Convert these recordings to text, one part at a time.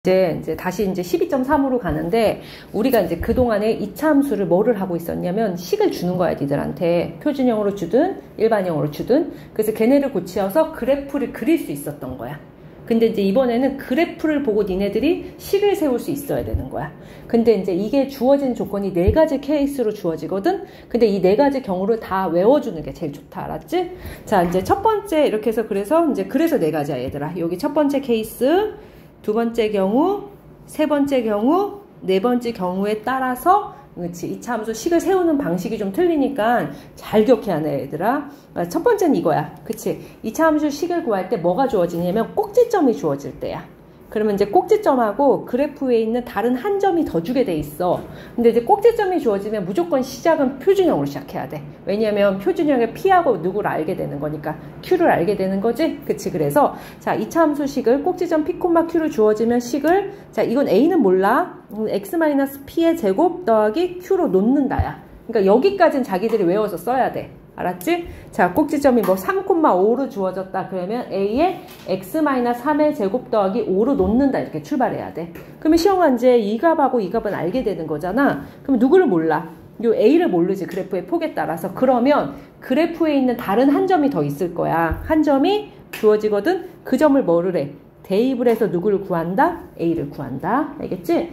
이제 다시 이제 12.3으로 가는데, 우리가 이제 그동안에 이차 함수를 뭐를 하고 있었냐면 식을 주는 거야, 니들한테. 표준형으로 주든 일반형으로 주든. 그래서 걔네를 고치어서 그래프를 그릴 수 있었던 거야. 근데 이제 이번에는 그래프를 보고 니네들이 식을 세울 수 있어야 되는 거야. 근데 이제 이게 주어진 조건이 4가지 케이스로 주어지거든. 근데 이 4가지 경우를 다 외워주는 게 제일 좋다, 알았지? 자, 이제 첫 번째 이렇게 해서 그래서 4가지야, 얘들아. 여기 첫 번째 케이스, 두 번째 경우, 세 번째 경우, 네 번째 경우에 따라서, 그렇지, 이차 함수 식을 세우는 방식이 좀 틀리니까 잘 기억해야 해, 얘들아. 첫 번째는 이거야. 그치? 이차 함수 식을 구할 때 뭐가 주어지냐면 꼭지점이 주어질 때야. 그러면 이제 꼭지점하고 그래프 위에 있는 다른 한 점이 더 주게 돼 있어. 근데 이제 꼭지점이 주어지면 무조건 시작은 표준형으로 시작해야 돼. 왜냐면 표준형의 P하고 누구를 알게 되는 거니까. Q를 알게 되는 거지? 그치? 그래서, 자, 이차 함수 식을 꼭지점 P, Q로 주어지면 식을, 자, 이건 A는 몰라. X-P의 제곱 더하기 Q로 놓는다야. 그러니까 여기까지는 자기들이 외워서 써야 돼. 알았지? 자, 꼭지점이 뭐 3,5로 주어졌다. 그러면 A에 X-3의 제곱 더하기 5로 놓는다. 이렇게 출발해야 돼. 그러면 시험은 이제 이 값하고 이 값은 알게 되는 거잖아. 그럼 누구를 몰라? 요 A를 모르지. 그래프의 폭에 따라서. 그러면 그래프에 있는 다른 한 점이 더 있을 거야. 한 점이 주어지거든. 그 점을 뭐를 해? 대입을 해서 누구를 구한다? A를 구한다. 알겠지?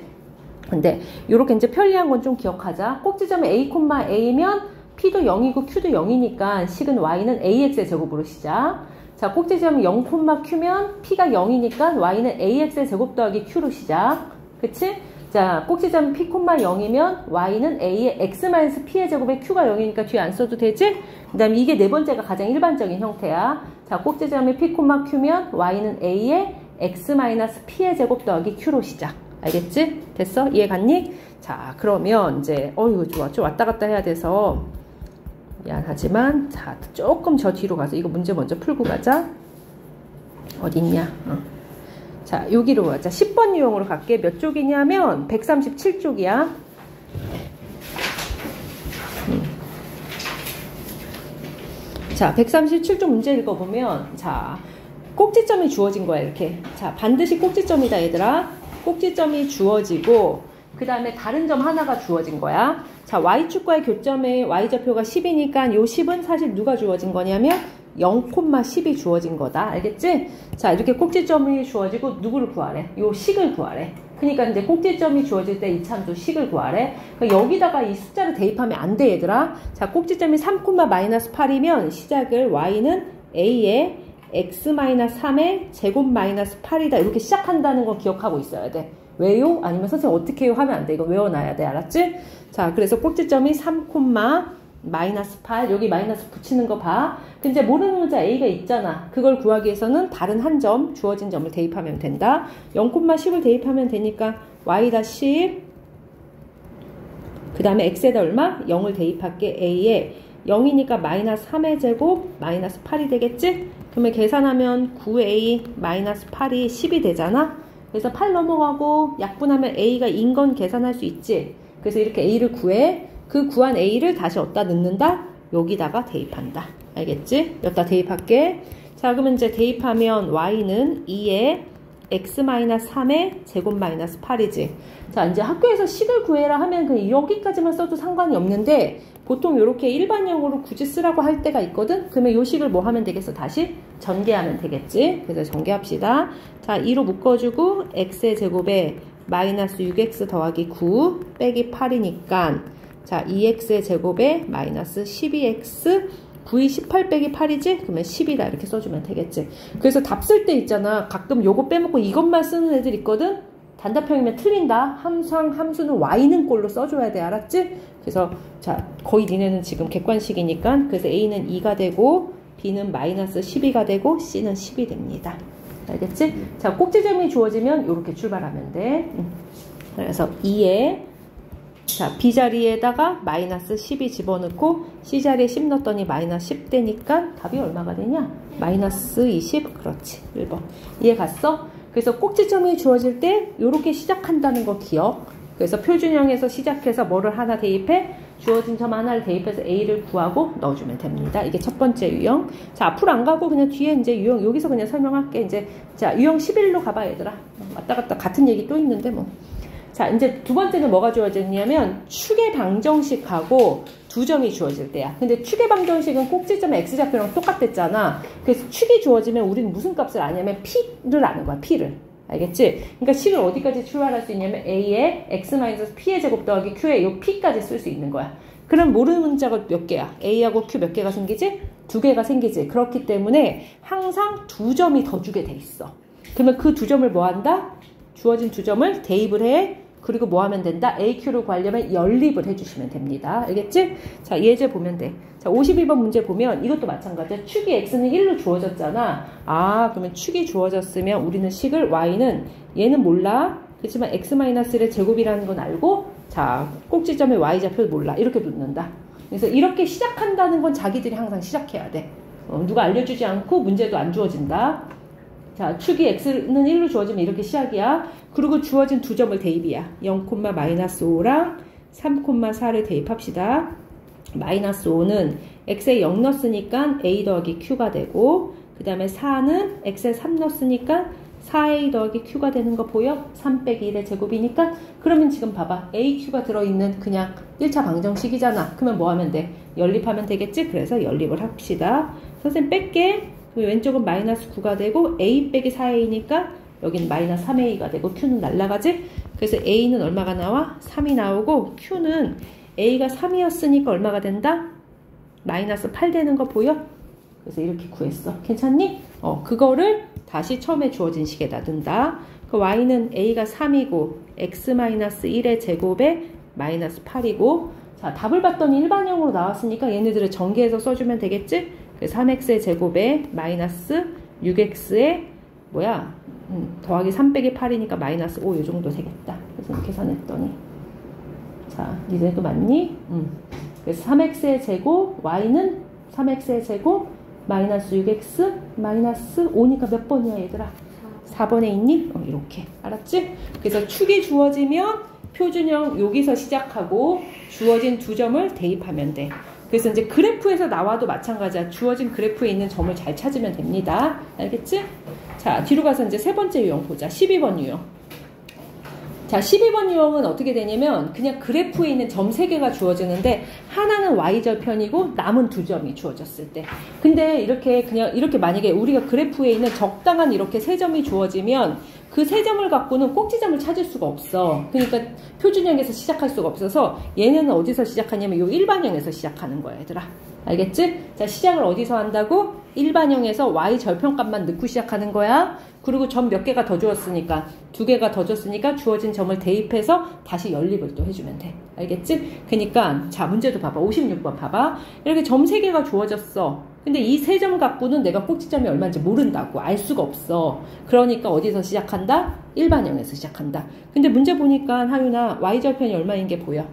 근데 요렇게 이제 편리한 건 좀 기억하자. 꼭지점이 A, A면 P도 0이고 Q도 0이니까 식은 Y는 AX의 제곱으로 시작. 자, 꼭지점이 0, Q면 P가 0이니까 Y는 AX의 제곱 더하기 Q로 시작. 그치? 자, 꼭지점 P, 0이면 Y는 A의 X-P의 제곱에 Q가 0이니까 뒤에 안 써도 되지? 그 다음에 이게 네 번째가 가장 일반적인 형태야. 자, 꼭지점이 P, Q면 Y는 A의 X-P의 제곱 더하기 Q로 시작. 알겠지? 됐어? 이해 갔니? 자, 그러면 이제, 이거 좋아. 좀 왔다 갔다 해야 돼서. 미안하지만, 자, 조금 저 뒤로 가서 이거 문제 먼저 풀고 가자. 어딨냐? 자, 여기로 가자. 10번 유형으로 갈게. 몇 쪽이냐면 137쪽이야. 자, 137쪽 문제 읽어보면, 자, 꼭지점이 주어진 거야, 이렇게. 자, 반드시 꼭지점이다, 얘들아. 꼭지점이 주어지고, 그 다음에 다른 점 하나가 주어진 거야. 자, Y축과의 교점의 Y좌표가 10이니까 요 10은 사실 누가 주어진 거냐면 0,10이 주어진 거다. 알겠지? 자, 이렇게 꼭지점이 주어지고 누구를 구하래? 요 식을 구하래. 그러니까 이제 꼭지점이 주어질 때 이차 함수 식을 구하래. 그러니까 여기다가 이 숫자를 대입하면 안 돼, 얘들아. 자, 꼭지점이 3,-8이면 시작을 Y는 A의 X-3의 제곱 -8이다. 이렇게 시작한다는 거 기억하고 있어야 돼. 왜요? 아니면 선생님 어떻게 해요? 하면 안 돼. 이거 외워놔야 돼. 알았지? 자, 그래서 꼭지점이 3,-8 여기 마이너스 붙이는 거 봐. 근데 이제 모르는 문자 A가 있잖아. 그걸 구하기 위해서는 다른 한 점, 주어진 점을 대입하면 된다. 0,10을 대입하면 되니까 Y-10 그 다음에 X에다 얼마? 0을 대입할게. A에 0이니까 -3의 제곱 -8이 되겠지? 그러면 계산하면 9A -8이 10이 되잖아? 그래서 8 넘어가고 약분하면 A가 인 건 계산할 수 있지. 그래서 이렇게 A를 구해. 그 구한 A를 다시 어디다 넣는다? 여기다가 대입한다. 알겠지? 여기다 대입할게. 자, 그러면 이제 대입하면 Y는 2에 X-3의 제곱 -8이지. 자, 이제 학교에서 식을 구해라 하면 그냥 여기까지만 써도 상관이 없는데 보통 이렇게 일반형으로 굳이 쓰라고 할 때가 있거든? 그러면 요 식을 뭐 하면 되겠어? 다시 전개하면 되겠지? 그래서 전개합시다. 자, 2로 묶어주고 x의 제곱에 -6x 더하기 9 빼기 8이니까 자, 2x의 제곱에 -12x 9이 18 빼기 8이지? 그러면 10이다 이렇게 써주면 되겠지. 그래서 답 쓸 때 있잖아. 가끔 요거 빼먹고 이것만 쓰는 애들 있거든? 단답형이면 틀린다. 항상 함수는 y는 꼴로 써줘야 돼. 알았지? 그래서 자, 거의 니네는 지금 객관식이니까 그래서 a는 2가 되고 b는 -12가 되고 c는 10이 됩니다. 알겠지? 자, 꼭지점이 주어지면 이렇게 출발하면 돼. 그래서 2에 자, b 자리에다가 -12 집어넣고 c 자리에 10 넣었더니 -10 되니까 답이 얼마가 되냐? -20. 그렇지. 1번. 이해 갔어? 그래서 꼭지점이 주어질 때 이렇게 시작한다는 거 기억. 그래서 표준형에서 시작해서 뭐를 하나 대입해? 주어진 점 하나를 대입해서 A를 구하고 넣어주면 됩니다. 이게 첫 번째 유형. 자, 앞으로 안 가고 그냥 뒤에 이제 유형, 여기서 그냥 설명할게. 이제, 자, 유형 11로 가봐, 얘들아. 왔다 갔다 같은 얘기 또 있는데 뭐. 자, 이제 두 번째는 뭐가 주어졌냐면 축의 방정식하고 두 점이 주어질 때야. 근데 축의 방정식은 꼭지점의 x좌표랑 똑같댔잖아. 그래서 축이 주어지면 우리는 무슨 값을 아냐면 p를 아는 거야. p를. 알겠지? 그러니까 식을 어디까지 출발할 수 있냐면 a의 x-p의 제곱 더하기 q의 요 p까지 쓸 수 있는 거야. 그럼 모르는 문자가 몇 개야? a하고 q 몇 개가 생기지? 두 개가 생기지. 그렇기 때문에 항상 두 점이 더 주게 돼 있어. 그러면 그 두 점을 뭐 한다? 주어진 두 점을 대입을 해. 그리고 뭐 하면 된다? AQ를 구하려면 연립을 해주시면 됩니다. 알겠지? 자, 예제 보면 돼. 자, 52번 문제 보면 이것도 마찬가지야. 축이 X는 1로 주어졌잖아. 아, 그러면 축이 주어졌으면 우리는 식을 Y는 얘는 몰라. 그렇지만 X-1의 제곱이라는 건 알고 자, 꼭지점의 Y좌표 몰라. 이렇게 놓는다. 그래서 이렇게 시작한다는 건 자기들이 항상 시작해야 돼. 누가 알려주지 않고 문제도 안 주어진다. 자, 축이 x는 1로 주어지면 이렇게 시작이야. 그리고 주어진 두 점을 대입이야. 0,-5랑 3,4를 대입합시다. 마이너스 5는 x에 0 넣었으니까 a 더하기 q가 되고 그 다음에 4는 x에 3 넣었으니까 4a 더하기 q가 되는 거 보여? 3 빼기 1의 제곱이니까 그러면 지금 봐봐. aq가 들어있는 그냥 1차 방정식이잖아. 그러면 뭐 하면 돼? 연립하면 되겠지? 그래서 연립을 합시다. 선생님 뺄게. 왼쪽은 마이너스 9가 되고 a 빼기 4a니까 여기는 마이너스 3a가 되고 q는 날라가지? 그래서 a는 얼마가 나와? 3이 나오고 q는 a가 3이었으니까 얼마가 된다? 마이너스 8 되는 거 보여? 그래서 이렇게 구했어. 괜찮니? 그거를 다시 처음에 주어진 식에다 넣는다. 그 y는 a가 3이고 x-1의 제곱에 마이너스 8이고 자, 답을 봤더니 일반형으로 나왔으니까 얘네들을 전개해서 써주면 되겠지? 3x의 제곱에 마이너스 6x의 뭐야? 더하기 3 빼기 8이니까 마이너스 5 요 정도 되겠다. 그래서 계산했더니 자, 니네도 맞니? 그래서 3x의 제곱 y는 3x의 제곱 마이너스 6x 마이너스 5니까 몇 번이야 얘들아? 4번에 있니? 이렇게 알았지? 그래서 축이 주어지면 표준형 여기서 시작하고 주어진 두 점을 대입하면 돼. 그래서 이제 그래프에서 나와도 마찬가지야. 주어진 그래프에 있는 점을 잘 찾으면 됩니다. 알겠지? 자, 뒤로 가서 이제 세 번째 유형 보자. 12번 유형. 자, 12번 유형은 어떻게 되냐면 그냥 그래프에 있는 점 3개가 주어지는데 하나는 y절편이고 남은 두 점이 주어졌을 때. 근데 이렇게 그냥 이렇게 만약에 우리가 그래프에 있는 적당한 이렇게 세 점이 주어지면 그 세 점을 갖고는 꼭지점을 찾을 수가 없어. 그러니까 표준형에서 시작할 수가 없어서 얘네는 어디서 시작하냐면 요 일반형에서 시작하는 거야, 얘들아. 알겠지? 자, 시작을 어디서 한다고? 일반형에서 y 절편값만 넣고 시작하는 거야. 그리고 점 몇 개가 더 주었으니까 2개가 더 줬으니까 주어진 점을 대입해서 다시 연립을 또 해주면 돼. 알겠지? 그러니까 자, 문제도 봐봐. 56번 봐봐. 이렇게 점 3개가 주어졌어. 근데 이 세 점 갖고는 내가 꼭지점이 얼마인지 모른다고. 알 수가 없어. 그러니까 어디서 시작한다? 일반형에서 시작한다. 근데 문제 보니까 하윤아 y절편이 얼마인 게 보여?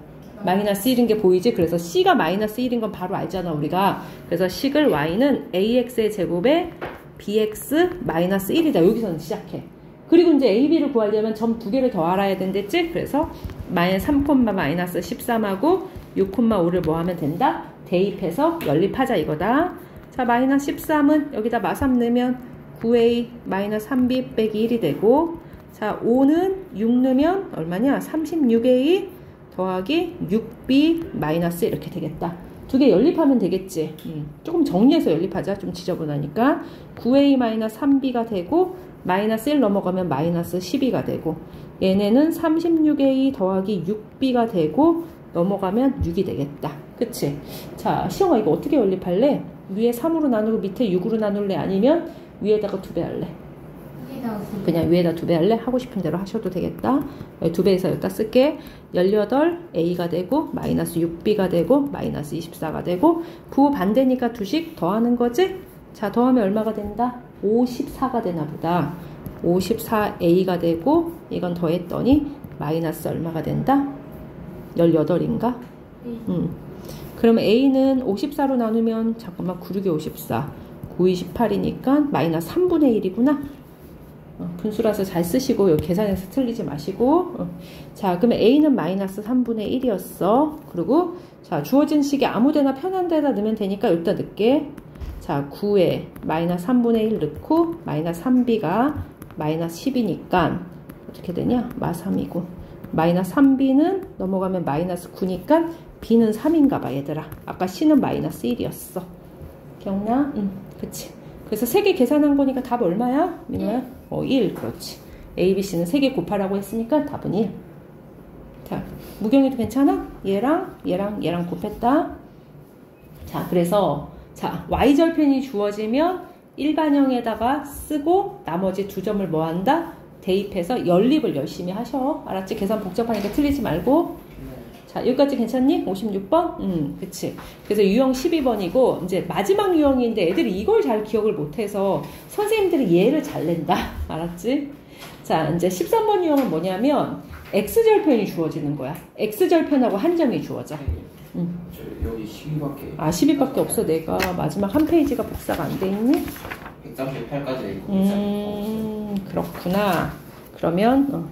마이너스 1인 게 보이지? 그래서 c가 마이너스 1인 건 바로 알잖아 우리가. 그래서 식을 y는 ax의 제곱에 bx 마이너스 1이다. 여기서는 시작해. 그리고 이제 a, b를 구하려면 점 2개를 더 알아야 된댔지? 그래서 마이너스 3, 마이너스 13하고 6,5를 뭐 하면 된다? 대입해서 연립하자 이거다. 자, 마이너스 13은 여기다 마3 넣으면 9a 마이너스 3b 빼기 1이 되고 자, 5는 6 넣으면 얼마냐? 36a 더하기 6b 마이너스 이렇게 되겠다. 두 개 연립하면 되겠지. 조금 정리해서 연립하자. 좀 지저분하니까 9a 마이너스 3b가 되고 마이너스 1 넘어가면 마이너스 12가 되고 얘네는 36a 더하기 6b가 되고 넘어가면 6이 되겠다. 그치? 자, 시영아 이거 어떻게 연립할래? 위에 3으로 나누고 밑에 6으로 나눌래? 아니면 위에다가 2배 할래? 그냥 위에다 2배 할래? 하고 싶은 대로 하셔도 되겠다. 2배에서 여기다 쓸게. 18a가 되고 마이너스 6b가 되고 마이너스 24가 되고 부호 반대니까 두식 더하는 거지? 자, 더하면 얼마가 된다? 54가 되나 보다. 54a가 되고 이건 더했더니 마이너스 얼마가 된다? 18인가? 그러면 a는 54로 나누면 잠깐만 9, 6에 54 9, 28이니까 마이너스 3분의 1이구나. 분수라서 잘 쓰시고 여기 계산해서 틀리지 마시고 자, 그러면 a는 마이너스 3분의 1이었어. 그리고 자, 주어진 식에 아무데나 편한 데다 넣으면 되니까 여기다 넣을게. 자, 9에 마이너스 3분의 1 넣고 마이너스 3b가 마이너스 10이니까 어떻게 되냐? 마3이고 마이너스 3b는 넘어가면 마이너스 9니까 b는 3인가 봐 얘들아. 아까 c는 마이너스 1이었어. 기억나? 그치. 그래서 3개 계산한 거니까 답 얼마야? 민호야? 1. 그렇지. A, B, C는 3개 곱하라고 했으니까 답은 1. 자, 무경이도 괜찮아? 얘랑 곱했다. 자, 그래서 자, y절편이 주어지면 일반형에다가 쓰고 나머지 2점을 뭐 한다? 대입해서 연립을 열심히 하셔. 알았지? 계산 복잡하니까 틀리지 말고. 자, 여기까지 괜찮니? 56번? 그치. 그래서 유형 12번이고, 이제 마지막 유형인데 애들이 이걸 잘 기억을 못해서 선생님들이 얘를 잘 낸다. 알았지? 자, 이제 13번 유형은 뭐냐면, x절편이 주어지는 거야. x절편하고 한정이 주어져. 여기 12밖에. 아, 12밖에 없어. 내가 마지막 한 페이지가 복사가 안 돼 있니? 138까지 있고. 그렇구나. 그러면,